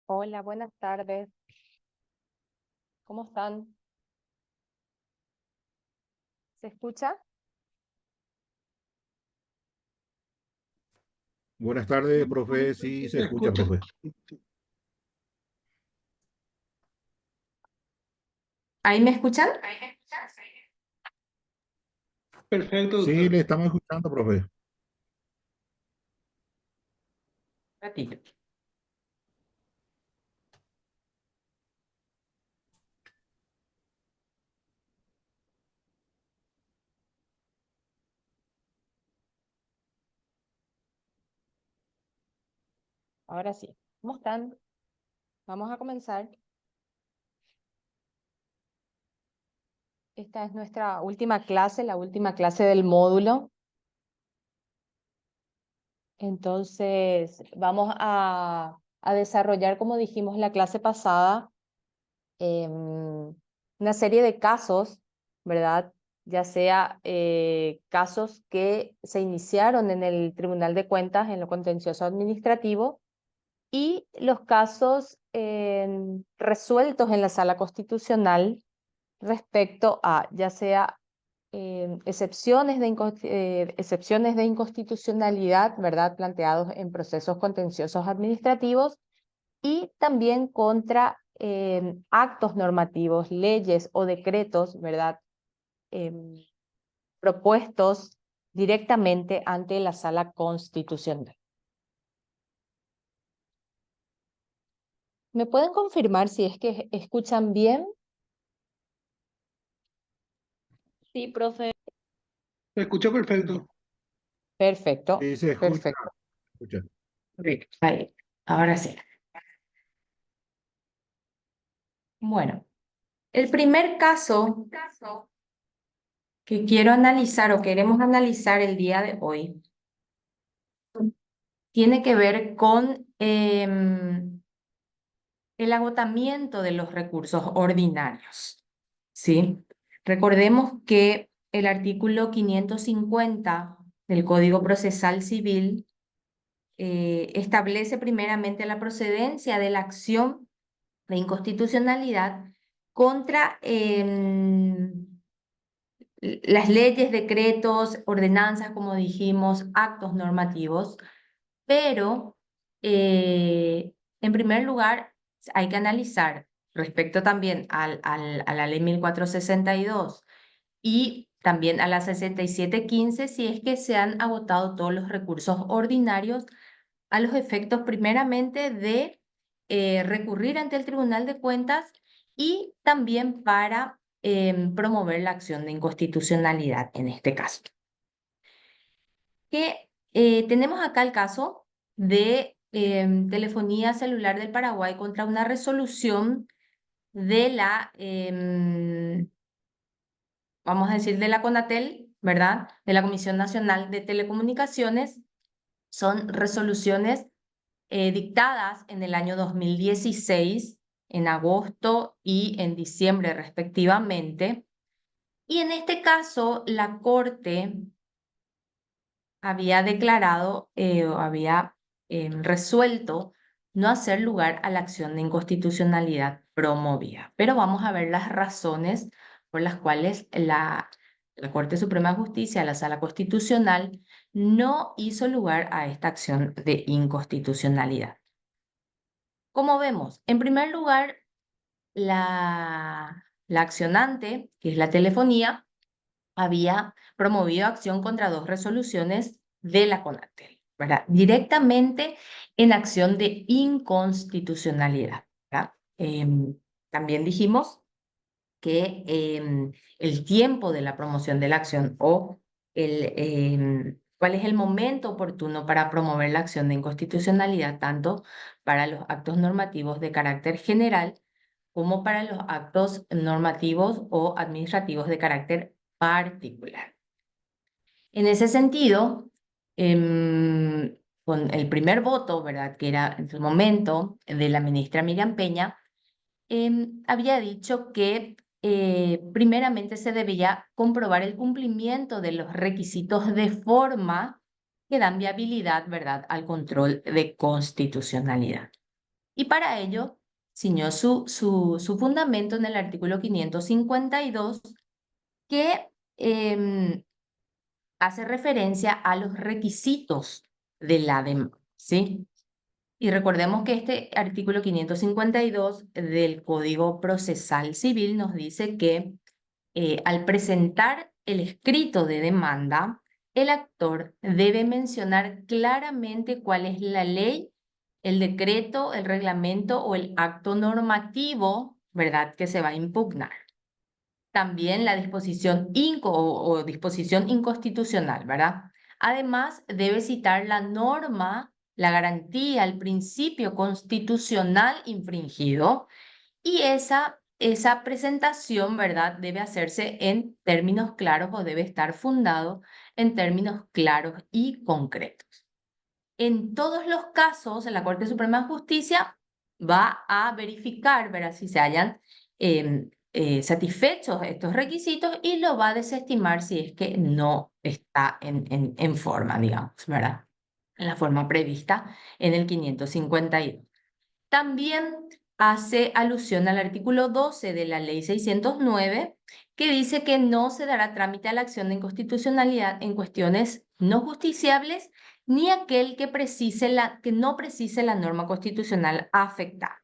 Hola, buenas tardes. ¿Cómo están? ¿Se escucha? Buenas tardes, profe. Sí, se Se escucha, escucha. profe. ¿Ahí me escuchan? Perfecto, Sí, doctor. le estamos escuchando, profe. Ratito. Ahora sí. ¿Cómo están? Vamos a comenzar. Esta es nuestra última clase, la última clase del módulo. Entonces, vamos a desarrollar, como dijimos la clase pasada, una serie de casos, ¿verdad? Ya sea casos que se iniciaron en el Tribunal de Cuentas, en lo contencioso administrativo, y los casos resueltos en la Sala Constitucional respecto a ya sea excepciones de inconstitucionalidad, ¿verdad? Planteados en procesos contenciosos administrativos y también contra actos normativos, leyes o decretos, ¿verdad? Em, Propuestos directamente ante la Sala Constitucional. ¿Me pueden confirmar si es que escuchan bien? Sí, profe. Se escucha perfecto. Perfecto, Sí, se escucha, perfecto. escucha. Ahí, ahora sí. Bueno, el primer caso que quiero analizar o queremos analizar el día de hoy tiene que ver con el agotamiento de los recursos ordinarios, ¿sí? Recordemos que el artículo 550 del Código Procesal Civil establece primeramente la procedencia de la acción de inconstitucionalidad contra las leyes, decretos, ordenanzas, como dijimos, actos normativos, pero en primer lugar hay que analizar respecto también a la ley 1462 y también a la 6715 si es que se han agotado todos los recursos ordinarios a los efectos primeramente de recurrir ante el Tribunal de Cuentas y también para promover la acción de inconstitucionalidad en este caso. Tenemos acá el caso de telefonía celular del Paraguay contra una resolución de vamos a decir, de la CONATEL, ¿verdad? De la Comisión Nacional de Telecomunicaciones. Son resoluciones dictadas en el año 2016, en agosto y en diciembre respectivamente. Y en este caso, la Corte había declarado o había resuelto no hacer lugar a la acción de inconstitucionalidad promovida. Pero vamos a ver las razones por las cuales la Corte Suprema de Justicia, la Sala Constitucional, no hizo lugar a esta acción de inconstitucionalidad. Como vemos, en primer lugar, la accionante, que es la telefonía, había promovido acción contra dos resoluciones de la CONATEL, ¿verdad? Directamente en acción de inconstitucionalidad, ¿verdad? También dijimos que el tiempo de la promoción de la acción o cuál es el momento oportuno para promover la acción de inconstitucionalidad, tanto para los actos normativos de carácter general como para los actos normativos o administrativos de carácter particular. En ese sentido, con el primer voto, ¿verdad? Que era en su momento de la ministra Miriam Peña, había dicho que primeramente se debía comprobar el cumplimiento de los requisitos de forma que dan viabilidad, ¿verdad?, al control de constitucionalidad. Y para ello ciñó su fundamento en el artículo 552, que hace referencia a los requisitos de la demanda, ¿sí? Y recordemos que este artículo 552 del Código Procesal Civil nos dice que al presentar el escrito de demanda, el actor debe mencionar claramente cuál es la ley, el decreto, el reglamento o el acto normativo, ¿verdad?, que se va a impugnar. También la disposición o disposición inconstitucional, ¿verdad? Además, debe citar la norma, la garantía, el principio constitucional infringido, y esa presentación, ¿verdad?, debe hacerse en términos claros o debe estar fundado en términos claros y concretos. En todos los casos, la Corte Suprema de Justicia va a verificar, ¿verdad?, si se hayan satisfechos estos requisitos, y lo va a desestimar si es que no está en forma, digamos, ¿verdad?, en la forma prevista en el 552. También hace alusión al artículo 12 de la Ley 609, que dice que no se dará trámite a la acción de inconstitucionalidad en cuestiones no justiciables, ni aquel que no precise la norma constitucional afectada,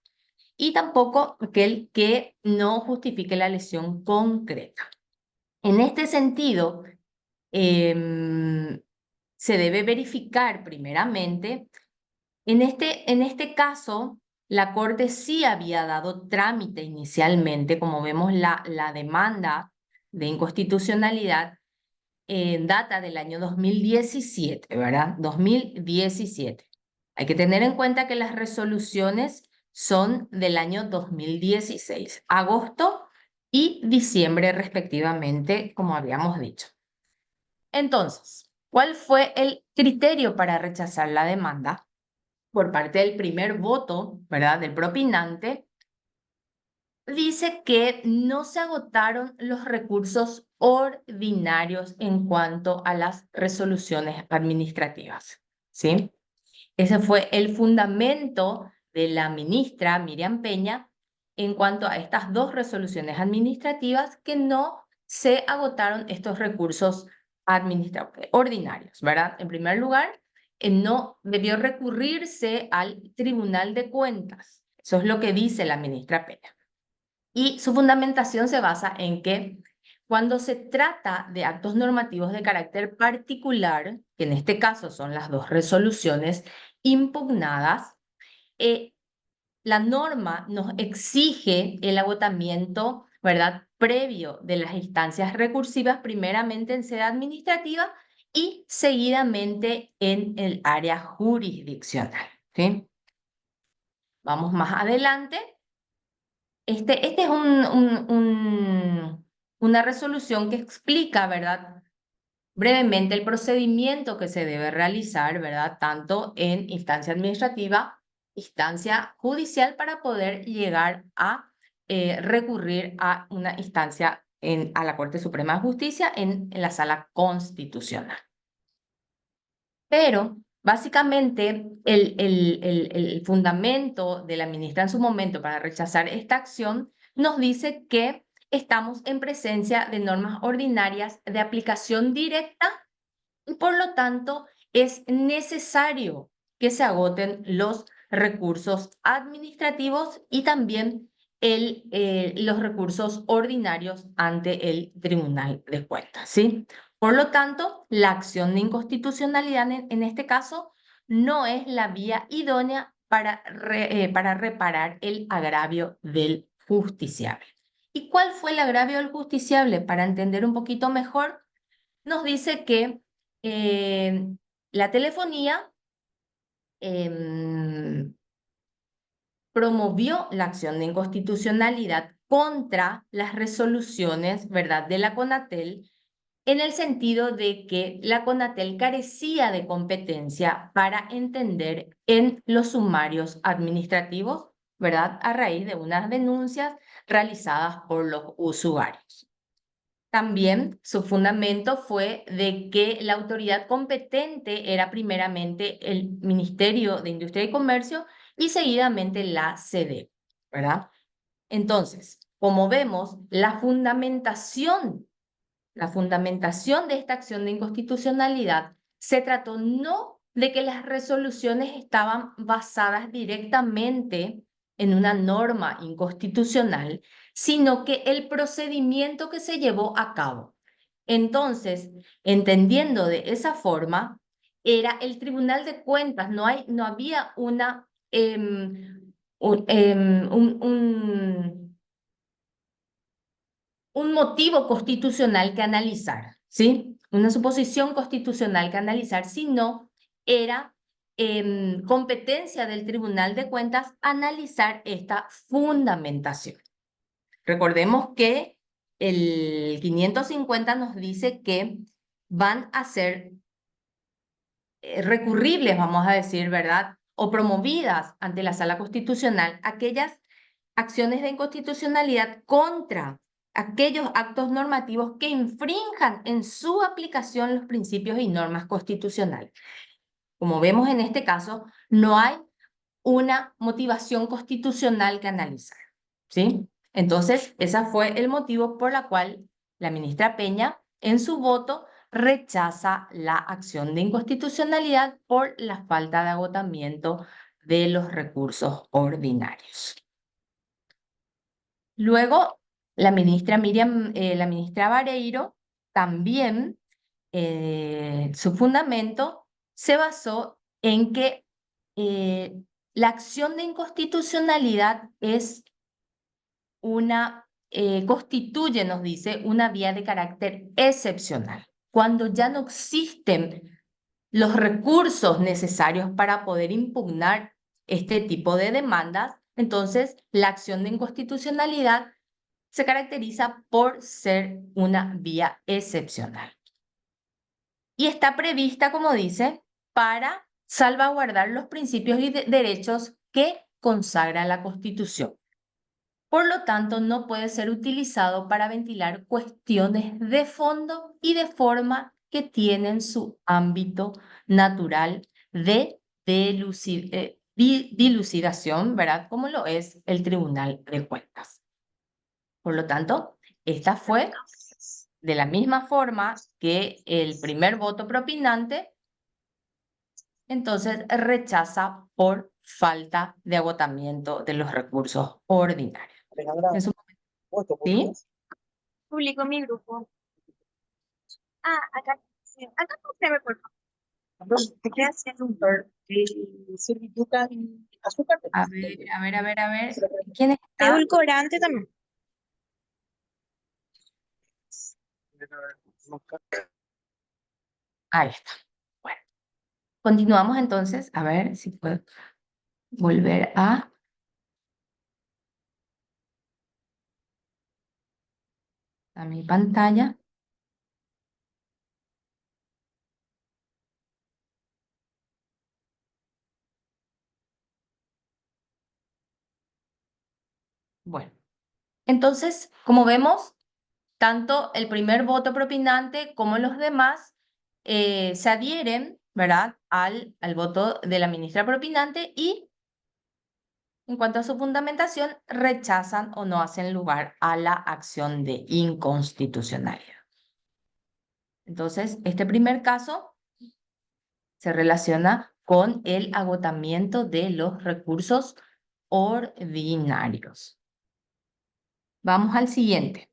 y tampoco aquel que no justifique la lesión concreta. En este sentido, se debe verificar primeramente. En este caso, la Corte sí había dado trámite inicialmente, como vemos la demanda de inconstitucionalidad data del año 2017, ¿verdad? 2017. Hay que tener en cuenta que las resoluciones son del año 2016, agosto y diciembre respectivamente, como habíamos dicho. Entonces, ¿cuál fue el criterio para rechazar la demanda? Por parte del primer voto, ¿verdad?, del propinante, dice que no se agotaron los recursos ordinarios en cuanto a las resoluciones administrativas, ¿sí? Ese fue el fundamento de la ministra Miriam Peña en cuanto a estas dos resoluciones administrativas, que no se agotaron estos recursos ordinarios, ¿verdad? En primer lugar, no debió recurrirse al Tribunal de Cuentas. Eso es lo que dice la ministra Peña. Y su fundamentación se basa en que cuando se trata de actos normativos de carácter particular, que en este caso son las dos resoluciones impugnadas, la norma nos exige el agotamiento, ¿verdad?, previo de las instancias recursivas, primeramente en sede administrativa y seguidamente en el área jurisdiccional, ¿sí? Vamos más adelante. Este es una resolución que explica, ¿verdad?, brevemente el procedimiento que se debe realizar, ¿verdad?, tanto en instancia administrativa, instancia judicial, para poder llegar a recurrir a una instancia a la Corte Suprema de Justicia en la Sala Constitucional. Pero básicamente el fundamento de la ministra en su momento para rechazar esta acción nos dice que estamos en presencia de normas ordinarias de aplicación directa, y por lo tanto es necesario que se agoten los recursos administrativos y también los recursos ordinarios ante el Tribunal de Cuentas, ¿sí? Por lo tanto, la acción de inconstitucionalidad en este caso no es la vía idónea para reparar el agravio del justiciable. ¿Y cuál fue el agravio del justiciable? Para entender un poquito mejor, nos dice que la telefonía promovió la acción de inconstitucionalidad contra las resoluciones, ¿verdad?, de la CONATEL, en el sentido de que la CONATEL carecía de competencia para entender en los sumarios administrativos, ¿verdad?, a raíz de unas denuncias realizadas por los usuarios. También su fundamento fue de que la autoridad competente era primeramente el Ministerio de Industria y Comercio, y seguidamente la CD, ¿verdad? Entonces, como vemos, la fundamentación de esta acción de inconstitucionalidad se trató no de que las resoluciones estaban basadas directamente en una norma inconstitucional, sino que el procedimiento que se llevó a cabo. Entonces, entendiendo de esa forma, era el Tribunal de Cuentas, no había una, un motivo constitucional que analizar, ¿sí? Una suposición constitucional que analizar, sino era competencia del Tribunal de Cuentas analizar esta fundamentación. Recordemos que el 550 nos dice que van a ser recurribles, vamos a decir, ¿verdad? O promovidas ante la Sala Constitucional aquellas acciones de inconstitucionalidad contra aquellos actos normativos que infrinjan en su aplicación los principios y normas constitucionales. Como vemos en este caso, no hay una motivación constitucional que analizar, ¿sí? Entonces, ese fue el motivo por el cual la ministra Peña, en su voto, rechaza la acción de inconstitucionalidad por la falta de agotamiento de los recursos ordinarios. Luego, la ministra Vareiro también, su fundamento se basó en que la acción de inconstitucionalidad es constituye, nos dice, una vía de carácter excepcional, cuando ya no existen los recursos necesarios para poder impugnar este tipo de demandas. Entonces, la acción de inconstitucionalidad se caracteriza por ser una vía excepcional. Y está prevista, como dice, para salvaguardar los principios y derechos que consagra la Constitución. Por lo tanto, no puede ser utilizado para ventilar cuestiones de fondo y de forma que tienen su ámbito natural de dilucidación, ¿verdad? Como lo es el Tribunal de Cuentas. Por lo tanto, esta fue de la misma forma que el primer voto propinante, entonces rechaza por falta de agotamiento de los recursos ordinarios. En su momento, ¿sí? Publico mi grupo. Acá confirme, por favor. ¿Qué hace un servituca y azúcar? A ver. ¿Quién está? Edulcorante también. Ahí está. Bueno, continuamos entonces. A ver si puedo volver a mi pantalla. Bueno, entonces, como vemos, tanto el primer voto propinante como los demás se adhieren, ¿verdad?, al voto de la ministra propinante y, en cuanto a su fundamentación, rechazan o no hacen lugar a la acción de inconstitucionalidad. Entonces, este primer caso se relaciona con el agotamiento de los recursos ordinarios. Vamos al siguiente.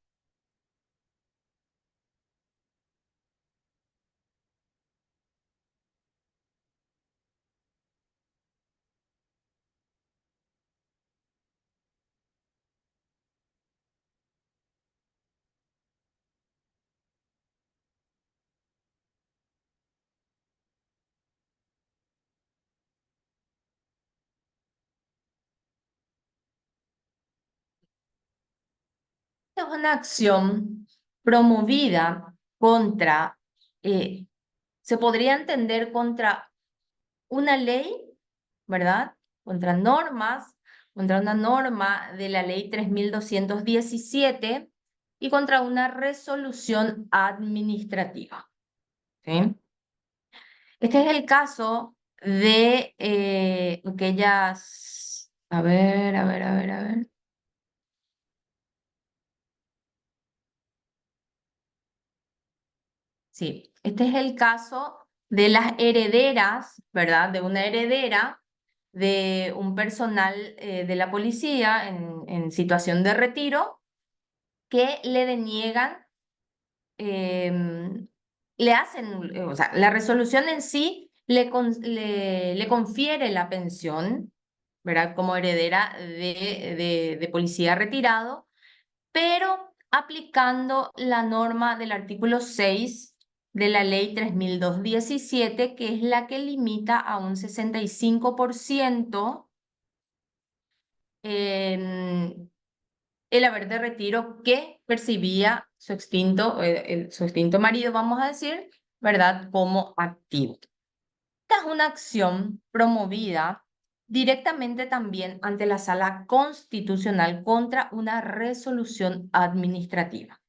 Es una acción promovida contra, se podría entender contra una ley, ¿verdad? Contra normas, contra una norma de la ley 3217 y contra una resolución administrativa. ¿Sí? Este es el caso de aquellas... A ver. Sí, este es el caso de las herederas, ¿verdad? De una heredera de un personal de la policía en situación de retiro que le deniegan, le hacen, o sea, la resolución en sí le confiere la pensión, ¿verdad? Como heredera de policía retirado, pero aplicando la norma del artículo 6 de la ley 3217, que es la que limita a un 65% el haber de retiro que percibía su extinto marido, vamos a decir, ¿verdad? Como activo. Esta es una acción promovida directamente también ante la Sala Constitucional contra una resolución administrativa,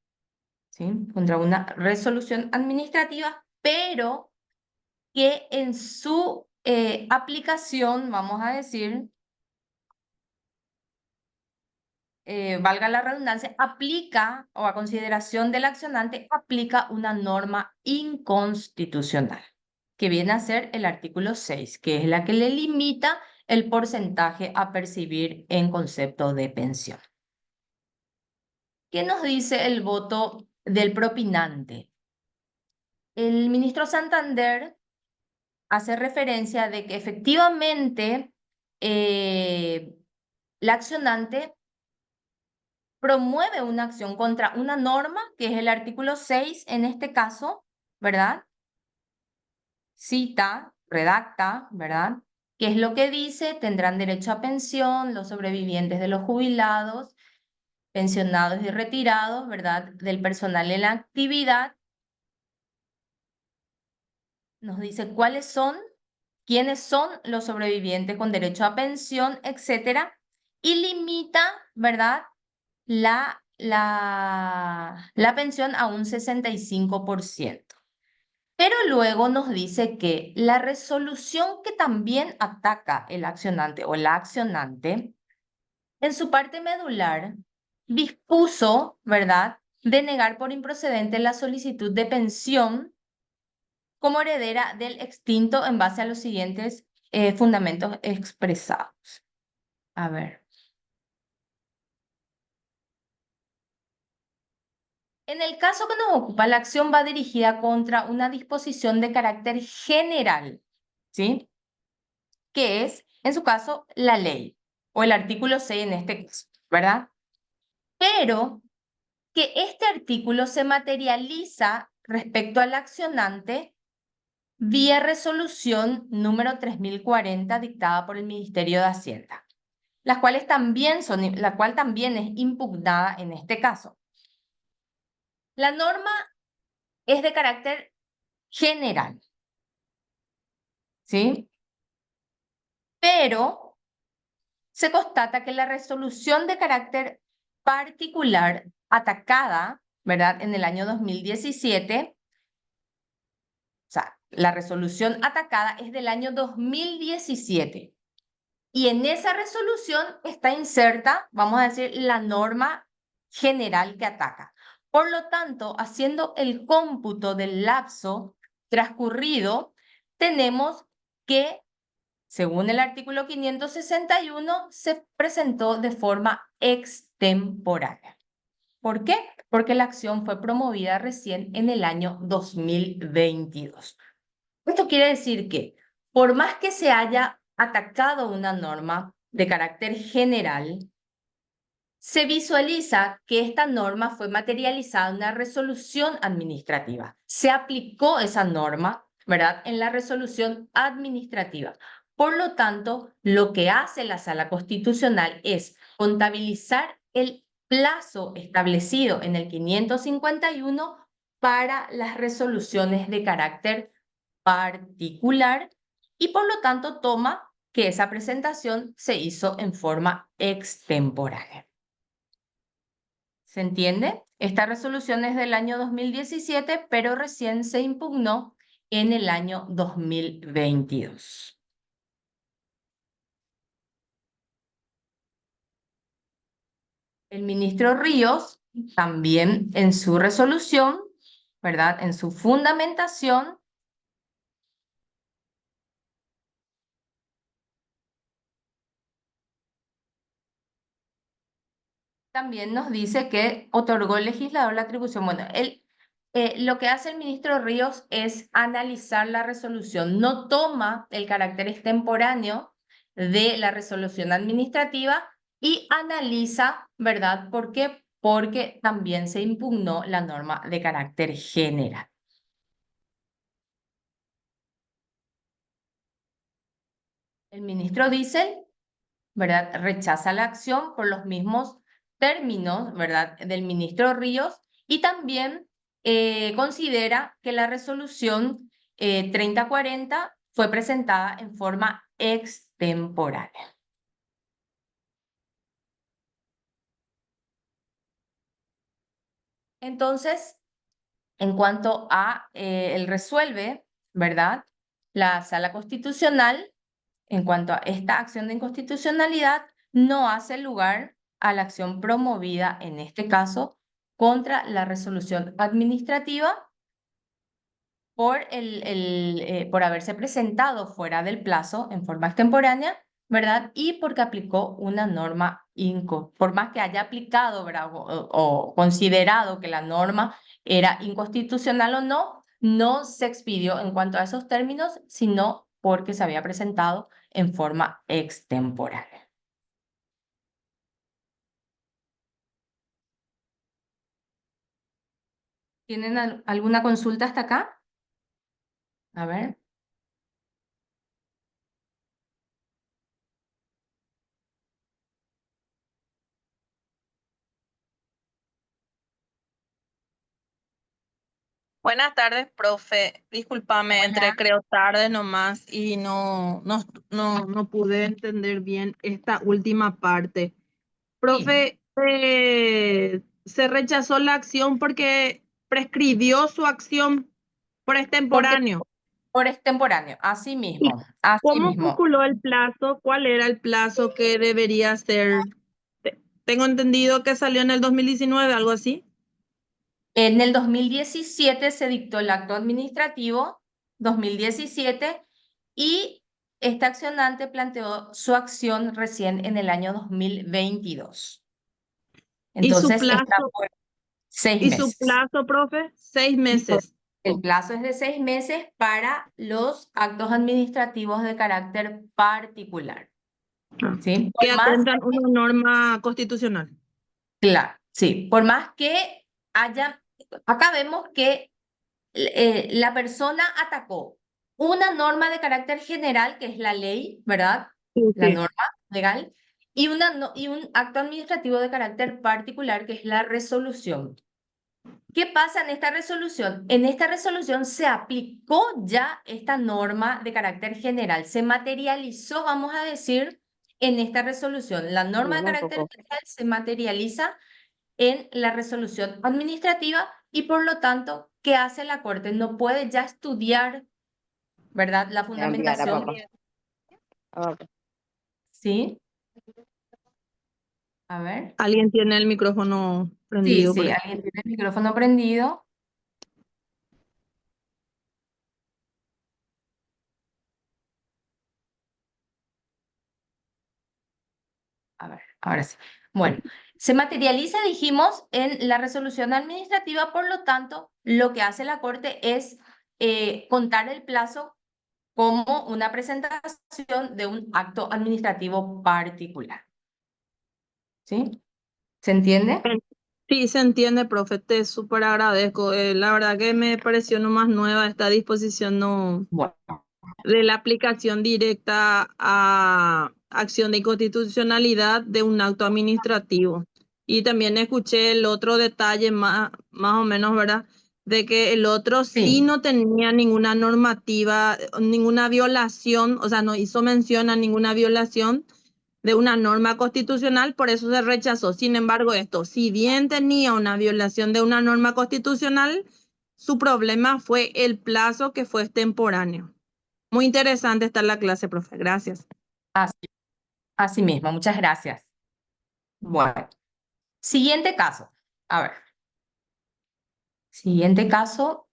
¿sí? Contra una resolución administrativa, pero que en su aplicación, vamos a decir, valga la redundancia, aplica o a consideración del accionante, aplica una norma inconstitucional, que viene a ser el artículo 6, que es la que le limita el porcentaje a percibir en concepto de pensión. ¿Qué nos dice el voto del propinante? El ministro Santander hace referencia de que efectivamente la accionante promueve una acción contra una norma, que es el artículo 6 en este caso, ¿verdad? Cita, redacta, ¿verdad? ¿Qué es lo que dice? Tendrán derecho a pensión los sobrevivientes de los jubilados, pensionados y retirados, ¿verdad? Del personal en la actividad. Nos dice cuáles son, quiénes son los sobrevivientes con derecho a pensión, etcétera, y limita, ¿verdad? La pensión a un 65%. Pero luego nos dice que la resolución que también ataca el accionante o la accionante, en su parte medular, dispuso, ¿verdad?, denegar por improcedente la solicitud de pensión como heredera del extinto en base a los siguientes fundamentos expresados. A ver. En el caso que nos ocupa, la acción va dirigida contra una disposición de carácter general, ¿sí? Que es, en su caso, la ley, o el artículo 6 en este caso, ¿verdad? Pero que este artículo se materializa respecto al accionante vía resolución número 3040 dictada por el Ministerio de Hacienda, la cual también es impugnada en este caso. La norma es de carácter general, ¿sí? Pero se constata que la resolución de carácter particular atacada, ¿verdad? En el año 2017, o sea, la resolución atacada es del año 2017. Y en esa resolución está inserta, vamos a decir, la norma general que ataca. Por lo tanto, haciendo el cómputo del lapso transcurrido, tenemos que, según el artículo 561, se presentó de forma extemporánea. ¿Por qué? Porque la acción fue promovida recién en el año 2022. Esto quiere decir que, por más que se haya atacado una norma de carácter general, se visualiza que esta norma fue materializada en una resolución administrativa. Se aplicó esa norma, ¿verdad?, en la resolución administrativa. Por lo tanto, lo que hace la Sala Constitucional es contabilizar el plazo establecido en el 551 para las resoluciones de carácter particular y por lo tanto toma que esa presentación se hizo en forma extemporánea. ¿Se entiende? Esta resolución es del año 2017, pero recién se impugnó en el año 2022. El ministro Ríos también en su resolución, ¿verdad? En su fundamentación, también nos dice que otorgó el legislador la atribución. Bueno, lo que hace el ministro Ríos es analizar la resolución, no toma el carácter extemporáneo de la resolución administrativa y analiza, ¿verdad? ¿Por qué? Porque también se impugnó la norma de carácter general. El ministro dice, ¿verdad? Rechaza la acción por los mismos términos, ¿verdad? Del ministro Ríos y también considera que la resolución 3040 fue presentada en forma extemporánea. Entonces, en cuanto a el resuelve, ¿verdad? La Sala Constitucional, en cuanto a esta acción de inconstitucionalidad, no hace lugar a la acción promovida, en este caso, contra la resolución administrativa por haberse presentado fuera del plazo en forma extemporánea, ¿verdad? Y porque aplicó una norma por más que haya aplicado, ¿verdad? O considerado que la norma era inconstitucional o no, no se expidió en cuanto a esos términos, sino porque se había presentado en forma extemporánea. ¿Tienen alguna consulta hasta acá? A ver. Buenas tardes, profe. Discúlpame, entré creo tarde nomás y no pude entender bien esta última parte. Profe, se rechazó la acción porque prescribió su acción por Porque extemporáneo. por extemporáneo, así ¿Y mismo, así cómo mismo. calculó el plazo? ¿Cuál era el plazo que debería ser? Tengo entendido que salió en el 2019, algo así. En el 2017 se dictó el acto administrativo, 2017, y esta accionante planteó su acción recién en el año 2022. ¿Y su Entonces, está plazo, por 6 y su meses. plazo, profe? 6 meses. El plazo es de 6 meses para los actos administrativos de carácter particular. ¿Sí? Que Por más atentan una norma constitucional. Claro, sí, por más que acá vemos que la persona atacó una norma de carácter general, que es la ley, ¿verdad? Sí, La sí. norma legal, y un acto administrativo de carácter particular, que es la resolución. ¿Qué pasa en esta resolución? En esta resolución se aplicó ya esta norma de carácter general, se materializó, vamos a decir, en esta resolución. La norma de carácter general se materializa en la resolución administrativa y por lo tanto, ¿qué hace la Corte? No puede ya estudiar, ¿verdad? La fundamentación. ¿Sí? A ver. Alguien tiene el micrófono Sí, prendido por sí, ahí. alguien tiene el micrófono prendido. A ver, ahora sí. Bueno, se materializa, dijimos, en la resolución administrativa, por lo tanto, lo que hace la Corte es contar el plazo como una presentación de un acto administrativo particular. ¿Sí? ¿Se entiende? Sí, se entiende, profe, te súper agradezco. La verdad que me pareció nomás nueva esta disposición Bueno, de la aplicación directa a acción de inconstitucionalidad de un acto administrativo. Y también escuché el otro detalle más o menos, ¿verdad? De que el otro sí sí, no tenía ninguna normativa, ninguna violación, o sea, no hizo mención a ninguna violación de una norma constitucional, por eso se rechazó. Sin embargo, esto, si bien tenía una violación de una norma constitucional, su problema fue el plazo que fue extemporáneo. Muy interesante está la clase, profe. Gracias. así mismo. Muchas gracias. Bueno. Siguiente caso. A ver. Siguiente caso.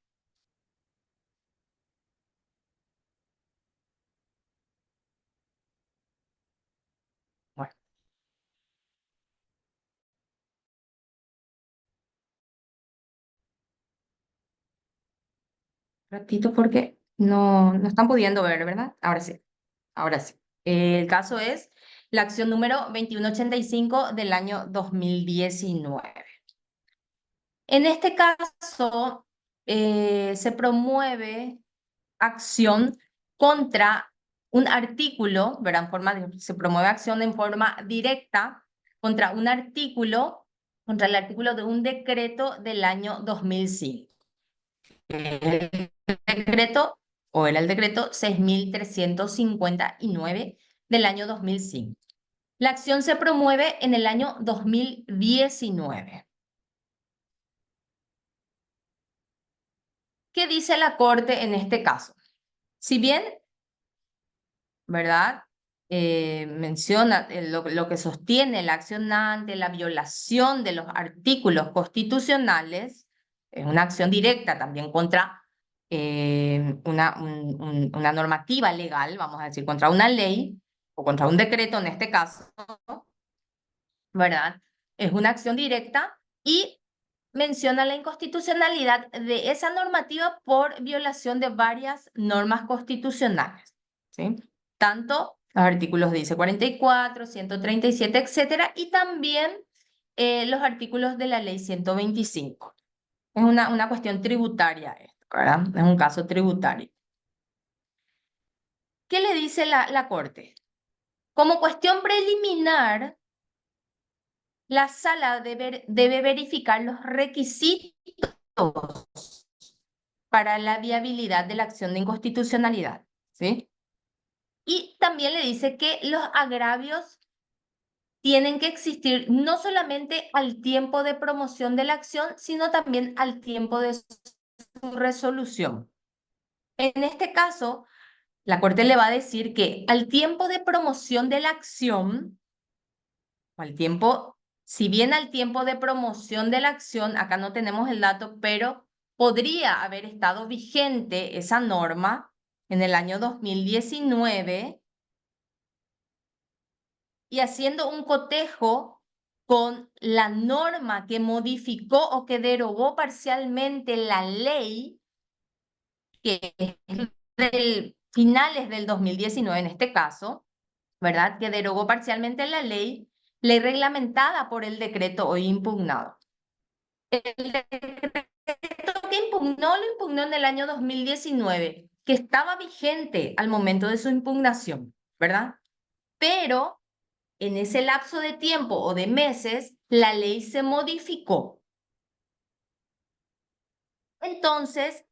Bueno. Ratito porque no están pudiendo ver, ¿verdad? Ahora sí. Ahora sí. El caso es la acción número 2185 del año 2019. En este caso, se promueve acción contra un artículo, ¿verdad? Se promueve acción en forma directa contra un artículo, contra el artículo de un decreto del año 2005. El decreto, o era el decreto 6359 del año 2005. La acción se promueve en el año 2019. ¿Qué dice la Corte en este caso? Si bien, ¿verdad? Menciona lo que sostiene la acción ante la violación de los artículos constitucionales, es una acción directa también contra una normativa legal, vamos a decir, contra una ley o contra un decreto en este caso, ¿verdad? Es una acción directa y menciona la inconstitucionalidad de esa normativa por violación de varias normas constitucionales, ¿sí? Tanto los artículos dice 44, 137, etcétera, y también los artículos de la ley 125. Es una cuestión tributaria esto, ¿verdad? Es un caso tributario. ¿Qué le dice la Corte? Como cuestión preliminar, la sala debe verificar los requisitos para la viabilidad de la acción de inconstitucionalidad, ¿sí? Y también le dice que los agravios tienen que existir no solamente al tiempo de promoción de la acción, sino también al tiempo de su resolución. En este caso, la Corte le va a decir que al tiempo de promoción de la acción, o al tiempo, si bien al tiempo de promoción de la acción, acá no tenemos el dato, pero podría haber estado vigente esa norma en el año 2019 y haciendo un cotejo con la norma que modificó o que derogó parcialmente la ley, que es finales del 2019 en este caso, ¿verdad? Que derogó parcialmente la ley reglamentada por el decreto hoy impugnado. El decreto que impugnó lo impugnó en el año 2019, que estaba vigente al momento de su impugnación, ¿verdad? Pero en ese lapso de tiempo o de meses, la ley se modificó. Entonces,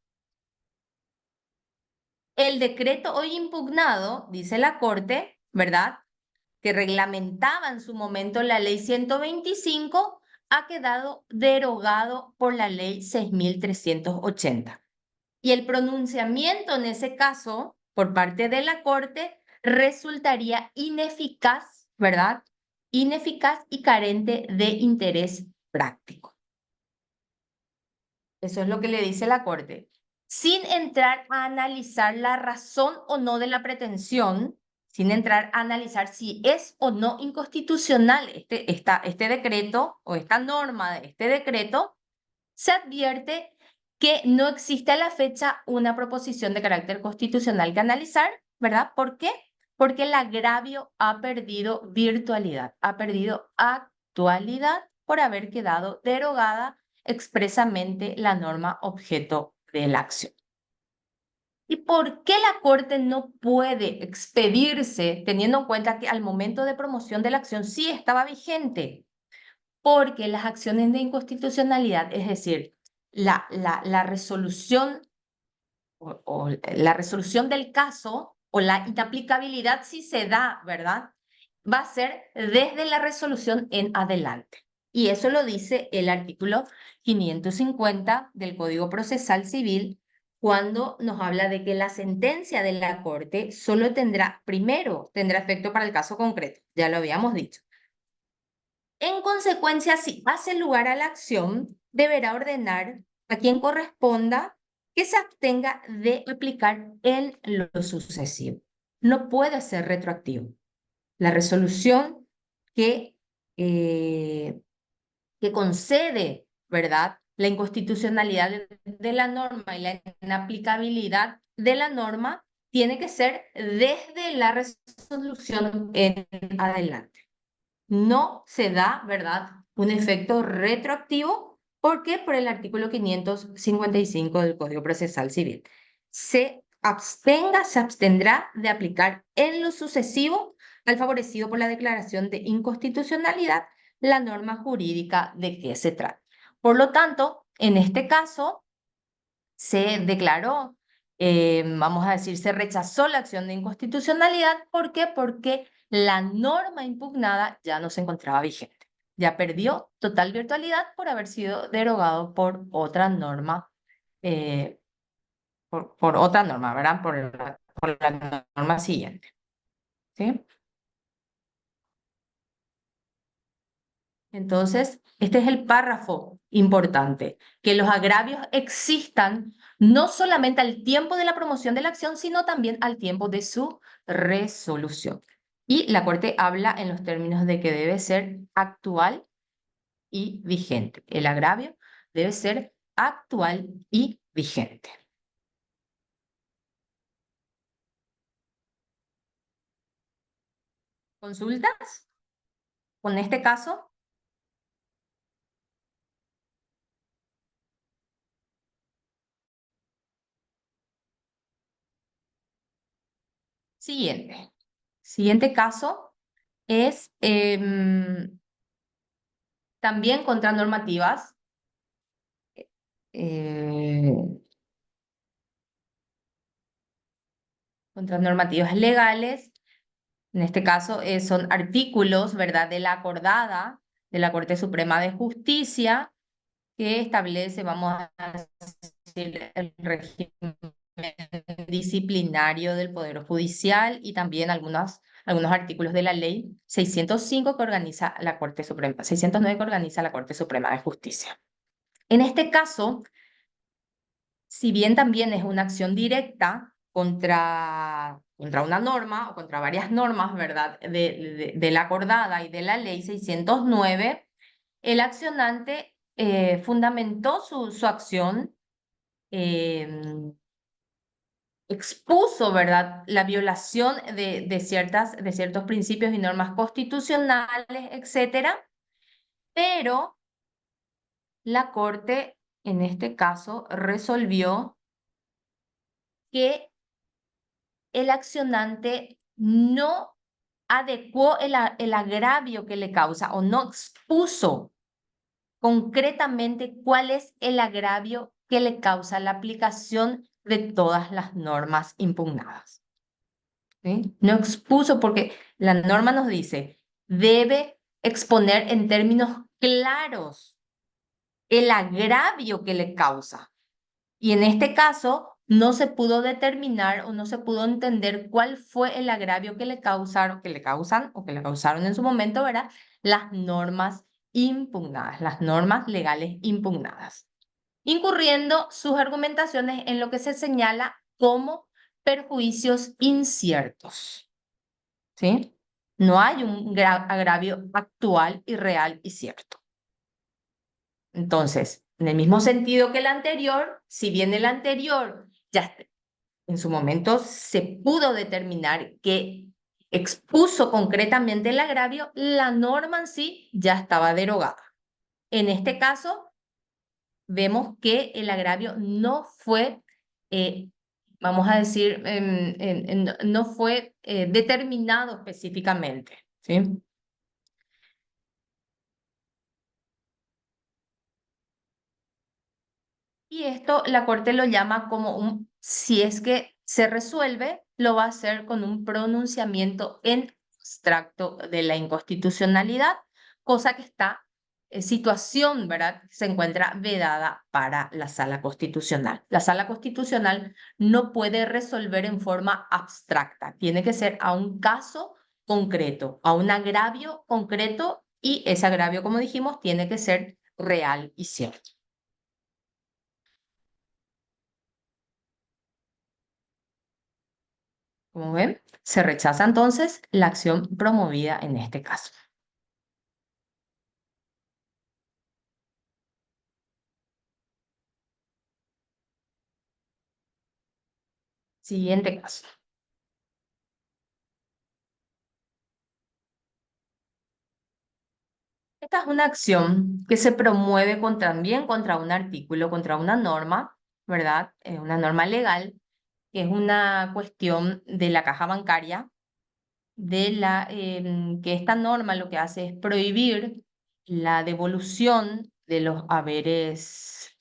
el decreto hoy impugnado, dice la Corte, ¿verdad?, que reglamentaba en su momento la ley 125, ha quedado derogado por la ley 6380. Y el pronunciamiento en ese caso, por parte de la Corte, resultaría ineficaz, ¿verdad? Ineficaz y carente de interés práctico. Eso es lo que le dice la Corte. Sin entrar a analizar la razón o no de la pretensión, sin entrar a analizar si es o no inconstitucional este decreto o esta norma de este decreto, se advierte que no existe a la fecha una proposición de carácter constitucional que analizar, ¿verdad? ¿Por qué? Porque el agravio ha perdido virtualidad, ha perdido actualidad por haber quedado derogada expresamente la norma objeto de la acción. ¿Y por qué la Corte no puede expedirse teniendo en cuenta que al momento de promoción de la acción sí estaba vigente? Porque las acciones de inconstitucionalidad, es decir, la resolución o la resolución del caso o la inaplicabilidad si se da, ¿verdad?, va a ser desde la resolución en adelante. Y eso lo dice el artículo 550 del Código Procesal Civil cuando nos habla de que la sentencia de la Corte solo tendrá efecto para el caso concreto. Ya lo habíamos dicho. En consecuencia, si hace lugar a la acción, deberá ordenar a quien corresponda que se abstenga de aplicar en lo sucesivo. No puede ser retroactivo. La resolución que, eh, que concede, ¿verdad?, la inconstitucionalidad de la norma y la inaplicabilidad de la norma tiene que ser desde la resolución en adelante. No se da, ¿verdad?, un efecto retroactivo. ¿Por qué? Por el artículo 555 del Código Procesal Civil. Se abstendrá de aplicar en lo sucesivo al favorecido por la declaración de inconstitucionalidad la norma jurídica de que se trata. Por lo tanto, en este caso, se declaró, vamos a decir, se rechazó la acción de inconstitucionalidad. ¿Por qué? Porque la norma impugnada ya no se encontraba vigente. Ya perdió total virtualidad por haber sido derogado por otra norma, por otra norma, ¿verdad? Por la norma siguiente. ¿Sí? Entonces, este es el párrafo importante, que los agravios existan no solamente al tiempo de la promoción de la acción, sino también al tiempo de su resolución. Y la Corte habla en los términos de que debe ser actual y vigente. El agravio debe ser actual y vigente. ¿Consultas con este caso? Siguiente. Siguiente caso es también contra normativas. Contra normativas legales. En este caso son artículos, ¿verdad?, de la acordada de la Corte Suprema de Justicia que establece, vamos a decir, el régimen disciplinario del Poder Judicial y también algunos artículos de la Ley 605 que organiza la Corte Suprema, 609 que organiza la Corte Suprema de Justicia. En este caso, si bien también es una acción directa contra una norma o contra varias normas, ¿verdad?, de la acordada y de la Ley 609, el accionante fundamentó su acción, expuso, ¿verdad?, la violación de ciertos principios y normas constitucionales, etcétera, pero la Corte, en este caso, resolvió que el accionante no adecuó el agravio que le causa o no expuso concretamente cuál es el agravio que le causa la aplicación de todas las normas impugnadas. ¿Sí? No expuso porque la norma nos dice, debe exponer en términos claros el agravio que le causa. Y en este caso no se pudo determinar o no se pudo entender cuál fue el agravio que le causaron, que le causaron en su momento, ¿verdad?, las normas impugnadas, las normas legales impugnadas, incurriendo sus argumentaciones en lo que se señala como perjuicios inciertos. ¿Sí? No hay un agravio actual y real y cierto. Entonces, en el mismo sentido que el anterior, si bien el anterior ya en su momento se pudo determinar que expuso concretamente el agravio, la norma en sí ya estaba derogada. En este caso, vemos que el agravio no fue, vamos a decir, no fue determinado específicamente, ¿sí? Y esto la Corte lo llama como si es que se resuelve, lo va a hacer con un pronunciamiento en abstracto de la inconstitucionalidad, cosa que está, situación, ¿verdad?, se encuentra vedada para la Sala Constitucional. La Sala Constitucional no puede resolver en forma abstracta, tiene que ser a un caso concreto, a un agravio concreto y ese agravio, como dijimos, tiene que ser real y cierto. Como ven, se rechaza entonces la acción promovida en este caso. Siguiente caso. Esta es una acción que se promueve también contra un artículo, contra una norma, ¿verdad? Una norma legal, que es una cuestión de la caja bancaria, que esta norma lo que hace es prohibir la devolución de los haberes,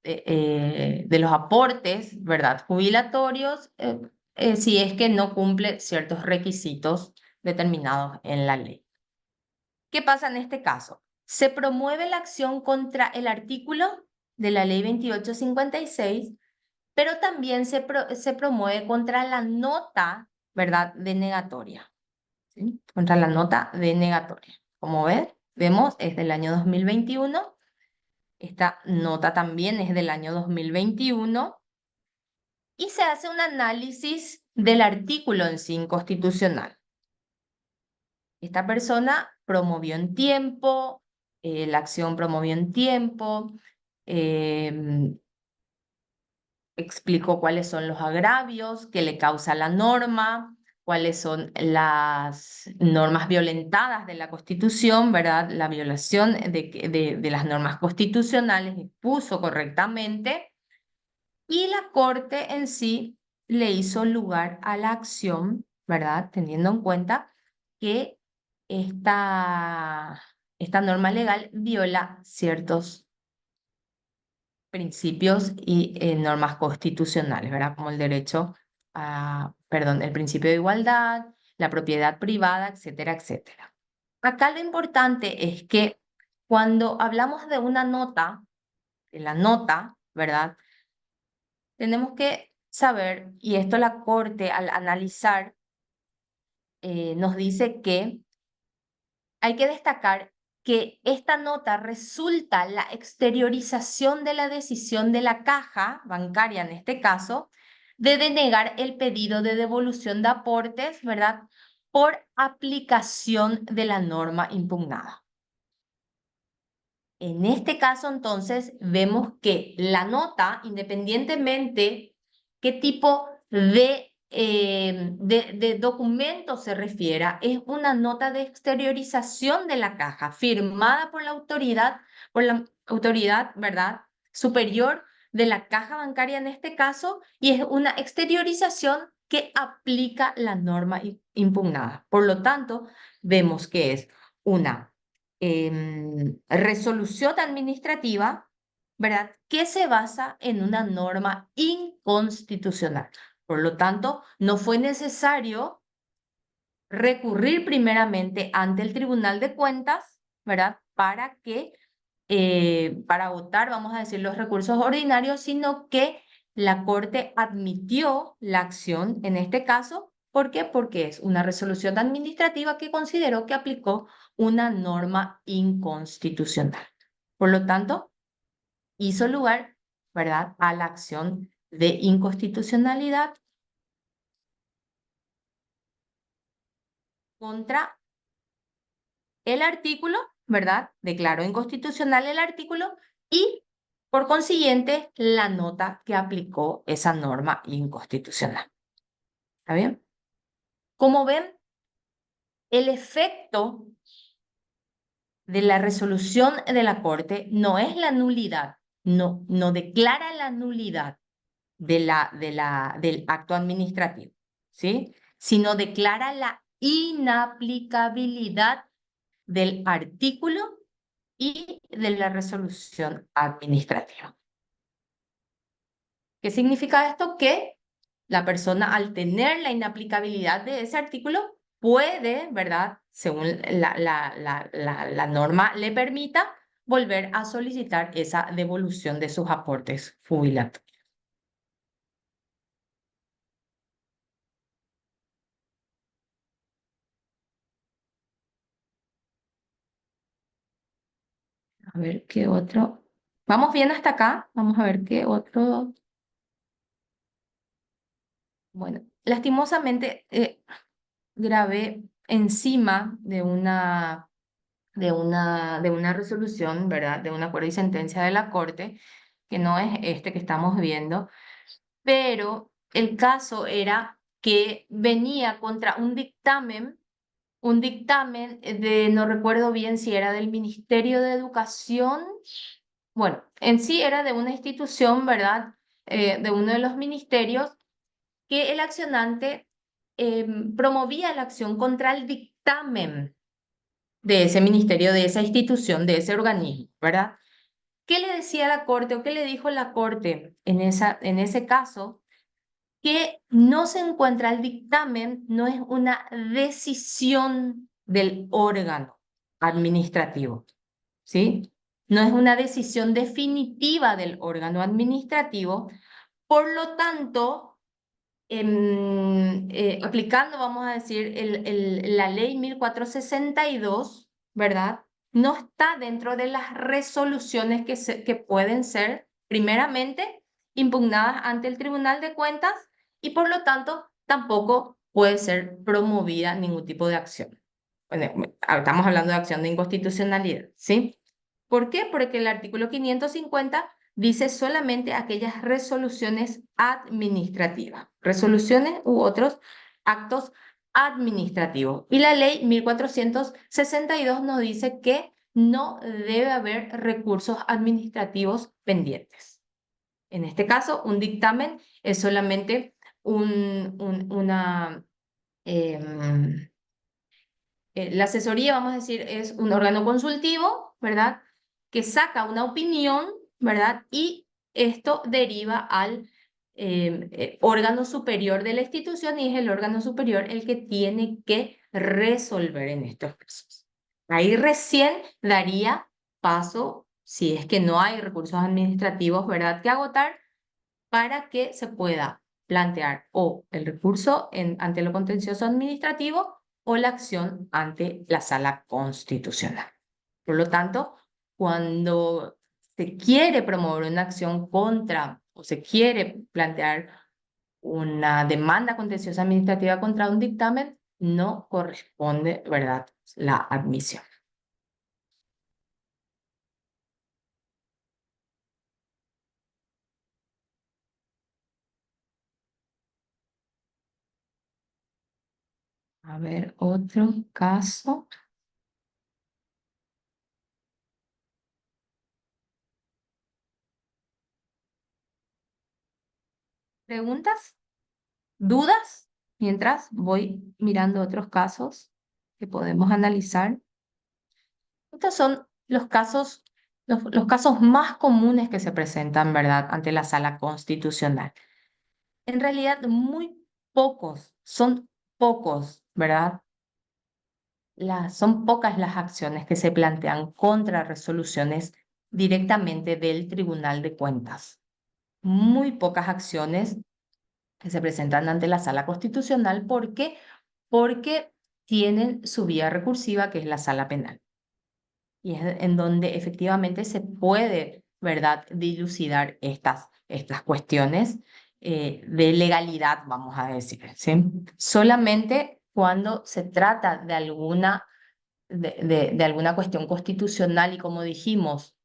de los aportes, ¿verdad? Jubilatorios, si es que no cumple ciertos requisitos determinados en la ley. ¿Qué pasa en este caso? Se promueve la acción contra el artículo de la ley 2856, pero también se promueve contra la nota, ¿verdad?, denegatoria, ¿sí? Contra la nota denegatoria. Como vemos, es del año 2021. Esta nota también es del año 2021 y se hace un análisis del artículo en sí inconstitucional. Esta persona promovió en tiempo, la acción promovió en tiempo, explicó cuáles son los agravios que le causa la norma, cuáles son las normas violentadas de la Constitución, ¿verdad? La violación de las normas constitucionales, expuso correctamente, y la Corte en sí le hizo lugar a la acción, ¿verdad? Teniendo en cuenta que esta norma legal viola ciertos principios y normas constitucionales, ¿verdad? Como el derecho el principio de igualdad, la propiedad privada, etcétera, etcétera. Acá lo importante es que cuando hablamos de una nota, de la nota, ¿verdad? Tenemos que saber, y esto la Corte al analizar nos dice que hay que destacar que esta nota resulta la exteriorización de la decisión de la caja bancaria, en este caso, de denegar el pedido de devolución de aportes, ¿verdad?, por aplicación de la norma impugnada. En este caso, entonces, vemos que la nota, independientemente qué tipo de documento se refiera, es una nota de exteriorización de la caja firmada por la autoridad, ¿verdad?, superior de la caja bancaria en este caso, y es una exteriorización que aplica la norma impugnada. Por lo tanto, vemos que es una resolución administrativa, ¿verdad?, que se basa en una norma inconstitucional. Por lo tanto, no fue necesario recurrir primeramente ante el Tribunal de Cuentas, ¿verdad?, para votar, vamos a decir, los recursos ordinarios, sino que la Corte admitió la acción en este caso. ¿Por qué? Porque es una resolución administrativa que consideró que aplicó una norma inconstitucional. Por lo tanto, hizo lugar, ¿verdad?, a la acción de inconstitucionalidad contra el artículo, ¿verdad? Declaró inconstitucional el artículo y, por consiguiente, la nota que aplicó esa norma inconstitucional. ¿Está bien? Como ven, el efecto de la resolución de la Corte no es la nulidad, no declara la nulidad del acto administrativo, ¿sí?, sino declara la inaplicabilidad del artículo y de la resolución administrativa. ¿Qué significa esto? Que la persona, al tener la inaplicabilidad de ese artículo, puede, ¿verdad?, según la norma le permita, volver a solicitar esa devolución de sus aportes jubilatorios. A ver qué otro. ¿Vamos bien hasta acá? Vamos a ver qué otro. Bueno, lastimosamente grabé encima de una resolución, ¿verdad? De un acuerdo y sentencia de la Corte, que no es este que estamos viendo, pero el caso era que venía contra un dictamen no recuerdo bien si era del Ministerio de Educación, bueno, en sí era de una institución, ¿verdad? De uno de los ministerios, que el accionante promovía la acción contra el dictamen de ese ministerio, de esa institución, de ese organismo, ¿verdad? ¿Qué le decía la Corte o qué le dijo la Corte en ese caso? Que no se encuentra el dictamen, no es una decisión del órgano administrativo, ¿sí? No es una decisión definitiva del órgano administrativo, por lo tanto, aplicando, vamos a decir, la ley 1462, ¿verdad? No está dentro de las resoluciones que pueden ser, primeramente, impugnadas ante el Tribunal de Cuentas y por lo tanto tampoco puede ser promovida ningún tipo de acción. Bueno, estamos hablando de acción de inconstitucionalidad, ¿sí? ¿Por qué? Porque el artículo 550 dice solamente aquellas resoluciones administrativas, resoluciones u otros actos administrativos. Y la ley 1462 nos dice que no debe haber recursos administrativos pendientes. En este caso, un dictamen es solamente una... la asesoría, vamos a decir, es un órgano consultivo, ¿verdad? Que saca una opinión, ¿verdad? Y esto deriva al órgano superior de la institución y es el órgano superior el que tiene que resolver en estos casos. Ahí recién daría paso, si es que no hay recursos administrativos, ¿verdad?, que agotar para que se pueda plantear o el recurso ante lo contencioso administrativo o la acción ante la sala constitucional. Por lo tanto, cuando se quiere promover una acción contra o se quiere plantear una demanda contenciosa administrativa contra un dictamen, no corresponde, ¿verdad?, la admisión. A ver, otro caso. ¿Preguntas? ¿Dudas? Mientras voy mirando otros casos que podemos analizar. Estos son los casos más comunes que se presentan, ¿verdad?, ante la sala constitucional. En realidad, muy pocos, son pocos, ¿verdad? Son pocas las acciones que se plantean contra resoluciones directamente del Tribunal de Cuentas. Muy pocas acciones que se presentan ante la sala constitucional. ¿Por qué? Porque tienen su vía recursiva, que es la sala penal. Y es en donde efectivamente se puede, ¿verdad?, dilucidar estas cuestiones de legalidad, vamos a decir, ¿sí? Solamente cuando se trata de alguna cuestión constitucional y, como dijimos,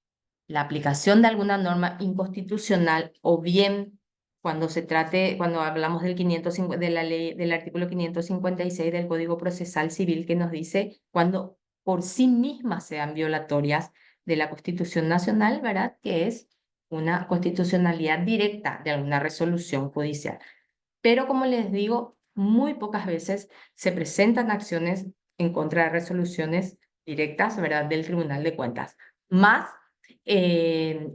la aplicación de alguna norma inconstitucional, o bien cuando hablamos de la ley, del artículo 556 del Código Procesal Civil, que nos dice cuando por sí mismas sean violatorias de la Constitución Nacional, ¿verdad?, que es una constitucionalidad directa de alguna resolución judicial. Pero, como les digo, muy pocas veces se presentan acciones en contra de resoluciones directas, ¿verdad?, del Tribunal de Cuentas. Más eh,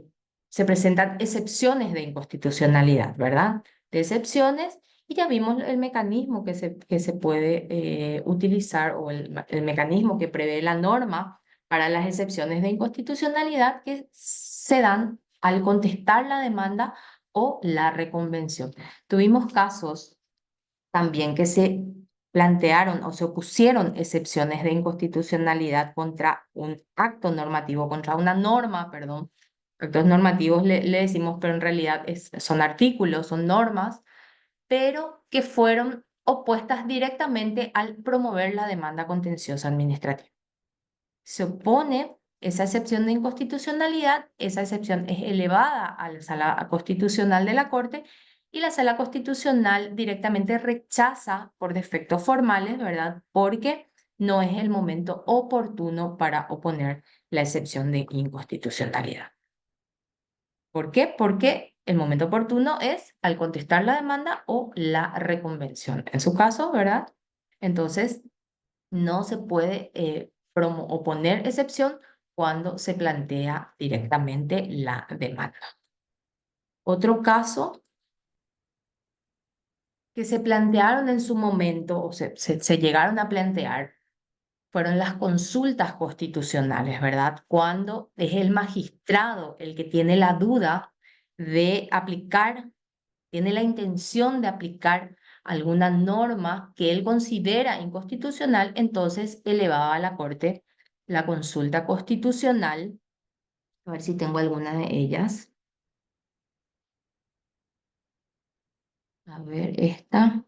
se presentan excepciones de inconstitucionalidad, ¿verdad? De excepciones, y ya vimos el mecanismo que se puede utilizar, o el mecanismo que prevé la norma para las excepciones de inconstitucionalidad, que se dan al contestar la demanda o la reconvención. Tuvimos casos también que se plantearon o se opusieron excepciones de inconstitucionalidad contra un acto normativo, contra una norma, perdón. Actos normativos le decimos, pero en realidad son artículos, son normas, pero que fueron opuestas directamente al promover la demanda contenciosa administrativa. Se opone esa excepción de inconstitucionalidad, esa excepción es elevada a la Sala Constitucional de la Corte y la Sala Constitucional directamente rechaza por defectos formales, ¿verdad? Porque no es el momento oportuno para oponer la excepción de inconstitucionalidad. ¿Por qué? Porque el momento oportuno es al contestar la demanda o la reconvención. En su caso, ¿verdad? Entonces, no se puede oponer excepción cuando se plantea directamente la demanda. Otro caso que se plantearon en su momento o se llegaron a plantear fueron las consultas constitucionales, ¿verdad? Cuando es el magistrado el que tiene la duda de aplicar, tiene la intención de aplicar alguna norma que él considera inconstitucional, entonces elevaba a la Corte la consulta constitucional. A ver si tengo alguna de ellas. A ver, esta.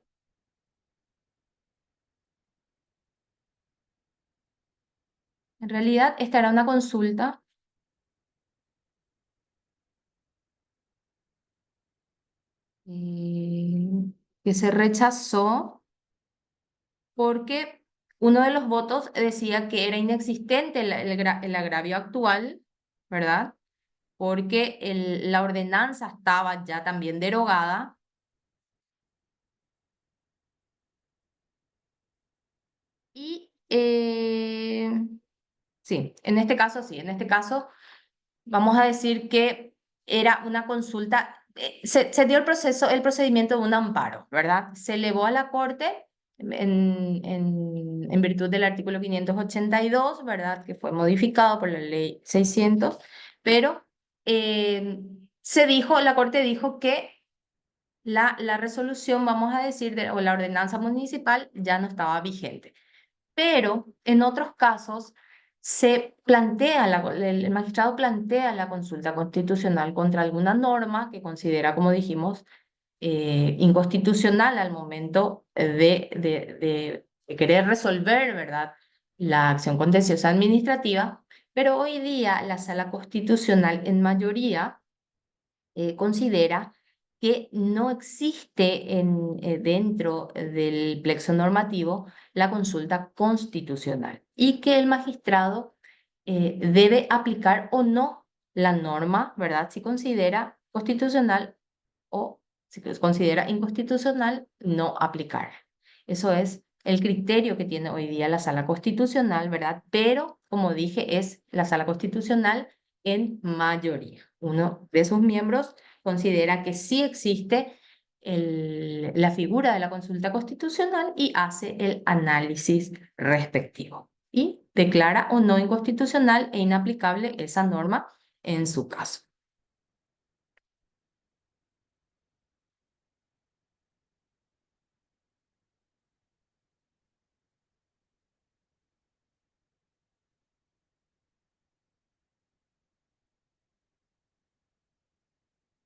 En realidad, esta era una consulta que se rechazó porque uno de los votos decía que era inexistente el agravio actual, ¿verdad? Porque la ordenanza estaba ya también derogada. Y sí, en este caso sí, en este caso vamos a decir que era una consulta, se dio el procedimiento de un amparo, ¿verdad? Se elevó a la Corte en virtud del artículo 582, ¿verdad? Que fue modificado por la ley 600, pero la Corte dijo que la resolución, vamos a decir, o la ordenanza municipal ya no estaba vigente. Pero en otros casos se plantea, el magistrado plantea la consulta constitucional contra alguna norma que considera, como dijimos, inconstitucional al momento de querer resolver, ¿verdad?, la acción contenciosa administrativa, pero hoy día la Sala Constitucional en mayoría considera que no existe dentro del plexo normativo la consulta constitucional y que el magistrado debe aplicar o no la norma, ¿verdad? Si considera constitucional o si considera inconstitucional, no aplicar. Eso es el criterio que tiene hoy día la Sala Constitucional, ¿verdad? Pero, como dije, es la Sala Constitucional en mayoría. Uno de sus miembros considera que sí existe la figura de la consulta constitucional y hace el análisis respectivo. Y declara o no inconstitucional e inaplicable esa norma en su caso.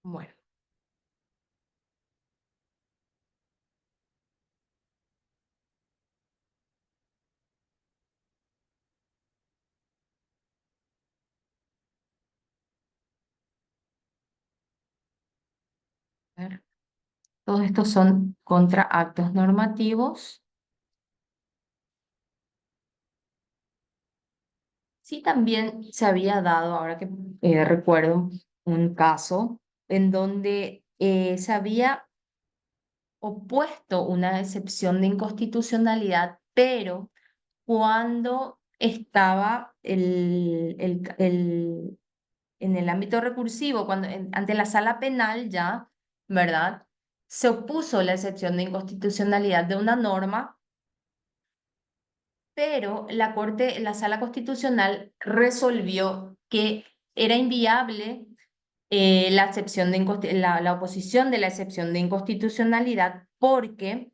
Bueno. A ver. Todos estos son contra actos normativos. Sí, también se había dado, ahora que recuerdo, un caso en donde se había opuesto una excepción de inconstitucionalidad, pero cuando estaba en el ámbito recursivo, cuando ante la sala penal ya, ¿verdad? Se opuso la excepción de inconstitucionalidad de una norma, pero la Sala Constitucional resolvió que era inviable la oposición de la excepción de inconstitucionalidad porque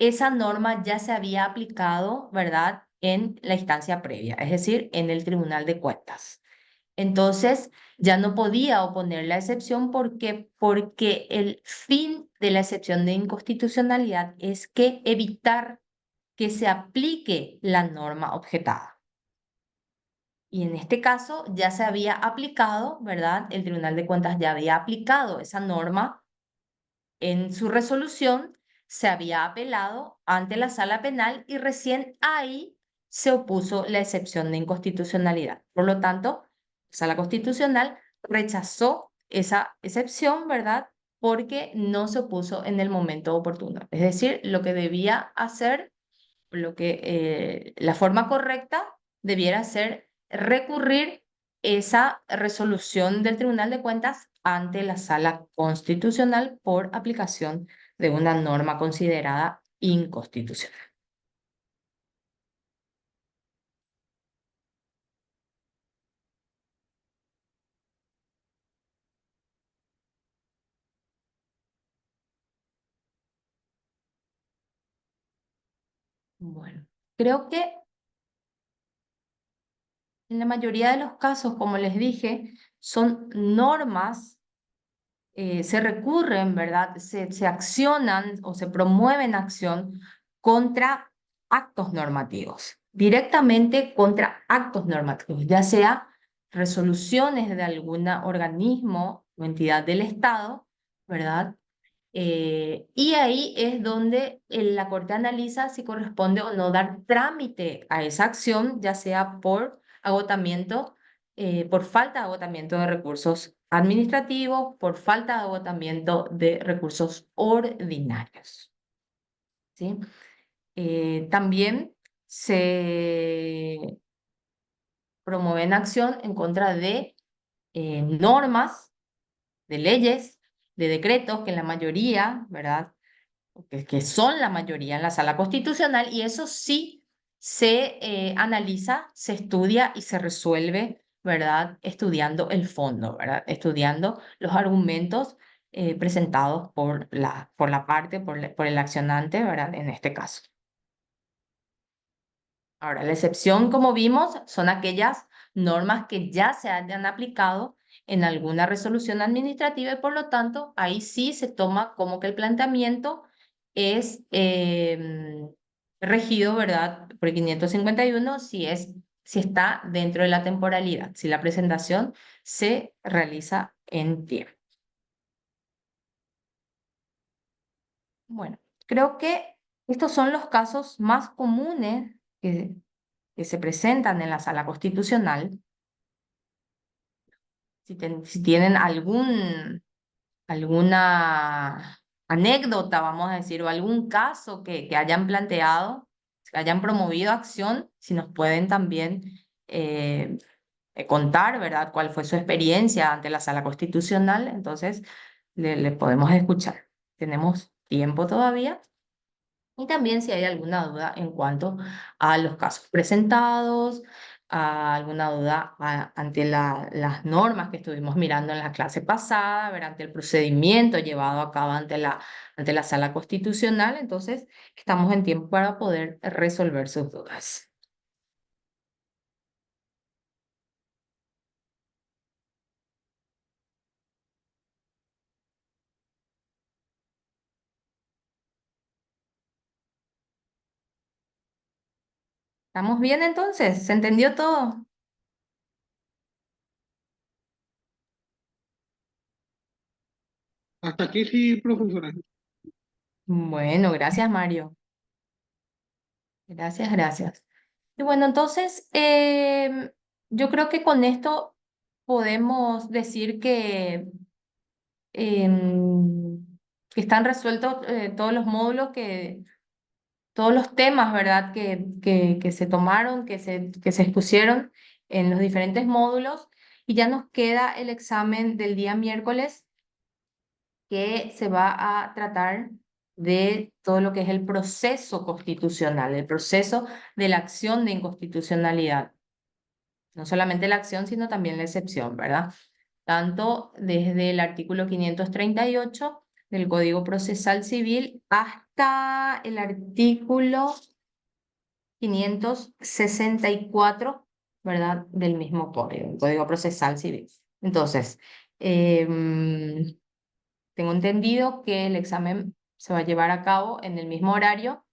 esa norma ya se había aplicado, ¿verdad?, en la instancia previa, es decir, en el Tribunal de Cuentas. Entonces, ya no podía oponer la excepción porque el fin de la excepción de inconstitucionalidad es que evitar que se aplique la norma objetada. Y en este caso ya se había aplicado, ¿verdad? El Tribunal de Cuentas ya había aplicado esa norma en su resolución, se había apelado ante la Sala Penal y recién ahí se opuso la excepción de inconstitucionalidad. Por lo tanto, la Sala Constitucional rechazó esa excepción, ¿verdad? Porque no se opuso en el momento oportuno. Es decir, lo que debía hacer, la forma correcta debiera ser recurrir esa resolución del Tribunal de Cuentas ante la Sala Constitucional por aplicación de una norma considerada inconstitucional. Bueno, creo que en la mayoría de los casos, como les dije, son normas, se recurren, ¿verdad? Se accionan o se promueven acción contra actos normativos, directamente contra actos normativos, ya sea resoluciones de algún organismo o entidad del Estado, ¿verdad? Y ahí es donde la Corte analiza si corresponde o no dar trámite a esa acción, ya sea por agotamiento, por falta de agotamiento de recursos administrativos, por falta de agotamiento de recursos ordinarios. ¿Sí? También se promueve acción en contra de normas, de leyes, de decretos que en la mayoría, ¿verdad?, que son la mayoría en la Sala Constitucional, y eso sí se analiza, se estudia y se resuelve, ¿verdad?, estudiando el fondo, ¿verdad?, estudiando los argumentos presentados por la parte, por el accionante, ¿verdad?, en este caso. Ahora, la excepción, como vimos, son aquellas normas que ya se hayan aplicado en alguna resolución administrativa y por lo tanto ahí sí se toma como que el planteamiento es regido, ¿verdad?, por el 551 si está dentro de la temporalidad, si la presentación se realiza en tiempo. Bueno, creo que estos son los casos más comunes que se presentan en la Sala Constitucional. Si tienen alguna anécdota, vamos a decir, o algún caso que hayan planteado, que hayan promovido acción, si nos pueden también contar, ¿verdad?, cuál fue su experiencia ante la Sala Constitucional, entonces le podemos escuchar. Tenemos tiempo todavía. Y también si hay alguna duda en cuanto a los casos presentados, a alguna duda ante las normas que estuvimos mirando en la clase pasada, ver ante el procedimiento llevado a cabo ante la Sala Constitucional, entonces estamos en tiempo para poder resolver sus dudas. ¿Estamos bien entonces? ¿Se entendió todo? Hasta aquí sí, profesora. Bueno, gracias, Mario. Gracias, gracias. Y bueno, entonces, yo creo que con esto podemos decir em, que están resueltos todos los módulos, todos los temas, ¿verdad?, que se tomaron, que se expusieron en los diferentes módulos. Y ya nos queda el examen del día miércoles, que se va a tratar de todo lo que es el proceso constitucional, el proceso de la acción de inconstitucionalidad. No solamente la acción, sino también la excepción, ¿verdad? Tanto desde el artículo 538 del Código Procesal Civil hasta el artículo 564, ¿verdad? Del mismo código, el Código Procesal Civil. Entonces, tengo entendido que el examen se va a llevar a cabo en el mismo horario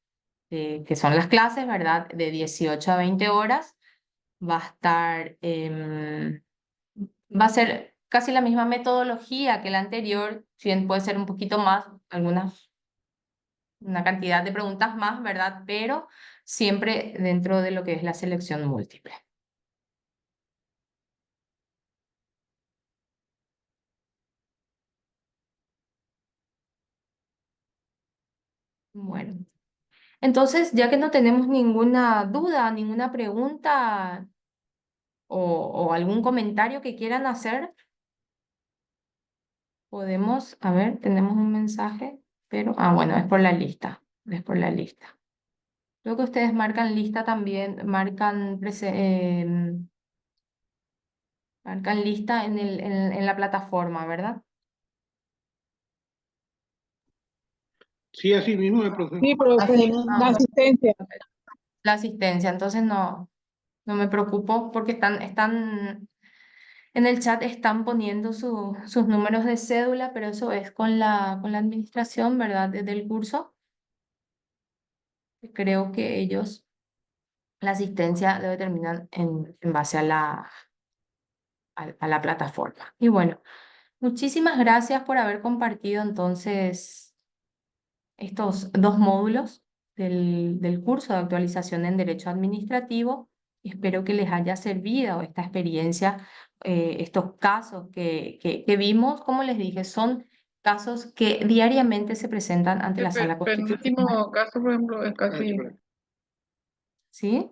que son las clases, ¿verdad? De 18 a 20 horas. Va a estar, va a ser casi la misma metodología que la anterior, si bien puede ser un poquito más, una cantidad de preguntas más, ¿verdad? Pero siempre dentro de lo que es la selección múltiple. Bueno, entonces, ya que no tenemos ninguna duda, ninguna pregunta o algún comentario que quieran hacer, podemos, a ver, tenemos un mensaje, pero, bueno, es por la lista, es por la lista. Creo que ustedes marcan lista también, marcan lista en la plataforma, ¿verdad? Sí, así mismo, profe. Sí, profe, Así mismo. la asistencia. La asistencia, entonces no me preocupo porque están en el chat están poniendo sus números de cédula, pero eso es con la administración, ¿verdad? Del curso. Creo que ellos, la asistencia lo determinan en base a la plataforma. Y bueno, muchísimas gracias por haber compartido entonces estos dos módulos del curso de actualización en Derecho Administrativo. Espero que les haya servido esta experiencia, estos casos que vimos. Como les dije, son casos que diariamente se presentan ante la Sala El Constitucional. penúltimo caso, por ejemplo, es casi... ¿Sí?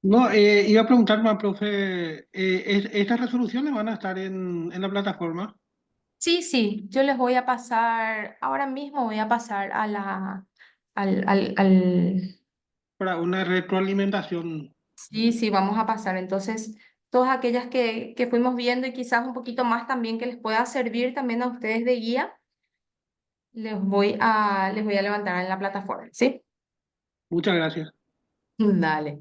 No, iba a preguntarme, profe, ¿estas resoluciones van a estar en la plataforma Sí, sí, yo les voy a pasar, ahora mismo voy a pasar a al. para una retroalimentación? Sí, sí, vamos a pasar. Entonces, todas aquellas que fuimos viendo y quizás un poquito más también que les pueda servir también a ustedes de guía, les voy a levantar en la plataforma, ¿sí? Muchas gracias. Dale.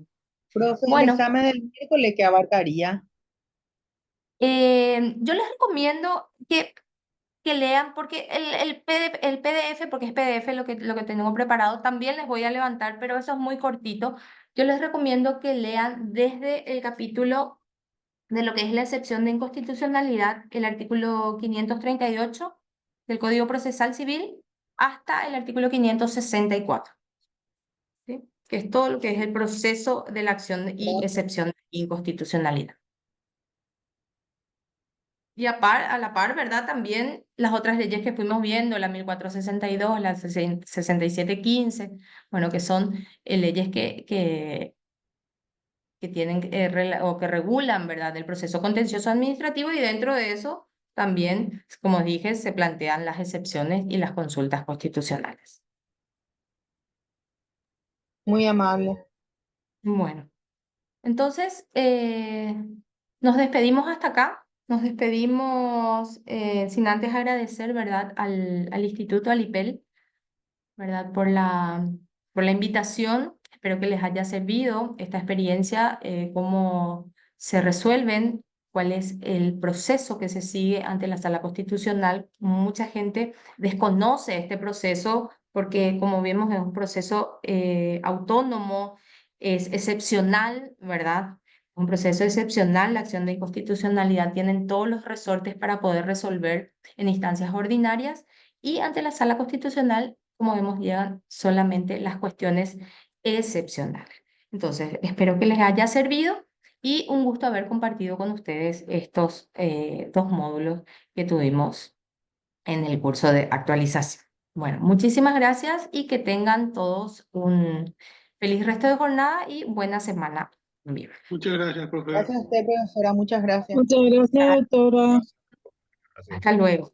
Profe, el Bueno, examen del miércoles que abarcaría. yo les recomiendo que lean, porque el PDF, porque es PDF lo que tengo preparado, también les voy a levantar, pero eso es muy cortito. Yo les recomiendo que lean desde el capítulo de lo que es la excepción de inconstitucionalidad, el artículo 538 del Código Procesal Civil, hasta el artículo 564, ¿sí? Que es todo lo que es el proceso de la acción y excepción de inconstitucionalidad. Y a la par, ¿verdad? También las otras leyes que fuimos viendo, la 1462, la 6715, bueno, que son leyes que tienen o que regulan, ¿verdad?, el proceso contencioso administrativo, y dentro de eso también, como dije, se plantean las excepciones y las consultas constitucionales. Muy amable. Bueno, entonces nos despedimos hasta acá. Nos despedimos sin antes agradecer, ¿verdad?, al Instituto, al IPEL, ¿verdad?, por la invitación. Espero que les haya servido esta experiencia, cómo se resuelven, cuál es el proceso que se sigue ante la Sala Constitucional. Mucha gente desconoce este proceso porque, como vemos, es un proceso autónomo, es excepcional, ¿verdad? Un proceso excepcional, la acción de inconstitucionalidad tienen todos los resortes para poder resolver en instancias ordinarias, y ante la Sala Constitucional, como vemos, llegan solamente las cuestiones excepcionales. Entonces, espero que les haya servido y un gusto haber compartido con ustedes estos dos módulos que tuvimos en el curso de actualización. Bueno, muchísimas gracias y que tengan todos un feliz resto de jornada y buena semana en vivo. Muchas gracias, profe. Gracias a usted, profesora. Muchas gracias. Muchas gracias, doctora. Así. Hasta luego.